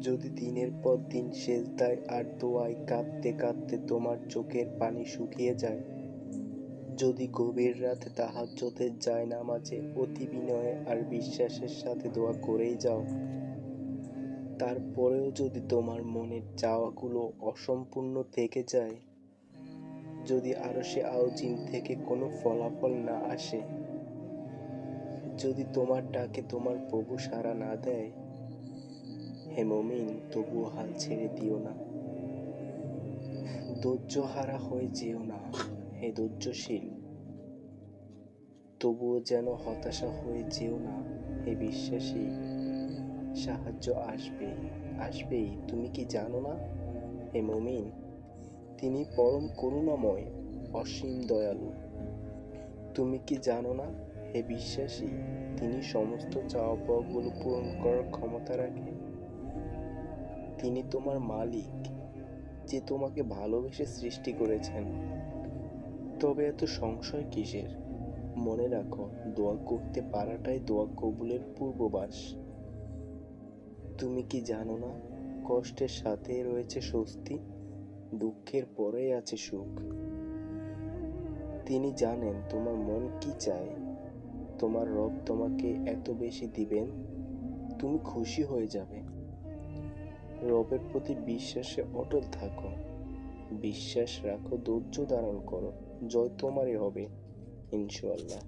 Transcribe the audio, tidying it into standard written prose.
যদি দিনের পর দিন সেজদায় আর দোয়ায় কাঁদতে কাঁদতে তোমার চোখের পানি শুকিয়ে যায়, যদি গভীর রাতে তাহাজ্জুদের জায়নামাজে অতি বিনয়ে আর বিশ্বাসের সাথে দোয়া করেই যাও, তারপরেও যদি তোমার মনের চাওয়াগুলো অসম্পূর্ণ থেকে যায়, যদি আরশে আউজিম থেকে কোনো ফলাফল না আসে, যদি তোমার ডাকে তোমার প্রভু সাড়া না দেয়, হে মুমিন, তবুও হাল ছেড়ে দিও না। ধৈর্যহারা হয়ে যেও না, হে ধৈর্যশীল। তবুও যেন হতাশা হয়ে যেও না, হে বিশ্বাসী। সাহায্য আসবেই, আসবেই। তুমি কি জানো না, হে মুমিন, তিনি পরম করুণাময়, অসীম দয়ালু। তুমি কি জানো না, হে বিশ্বাসী, তিনি সমস্ত চাওয়া পাওয়াগুলো পূরণ করার ক্ষমতা রাখে। তিনি তোমার মালিক, যে তোমাকে ভালোবেসে সৃষ্টি করেছেন। তবে এত সংশয় কিসের? মনে রাখো, দোয়া করতে পারাটাই দোয়া কবুলের পূর্বাভাস। তুমি কি জানো না, কষ্টের সাথে রয়েছে স্বস্তি, দুঃখের পরেই আছে সুখ। তিনি জানেন তোমার মন কি চায়। তোমার রব তোমাকে এত বেশি দিবেন, তুমি খুশি হয়ে যাবে। রবের প্রতি বিশ্বাসে অটল থাকো, বিশ্বাস রাখো, ধৈর্য ধারণ করো, জয় তোমারই হবে ইনশাআল্লাহ।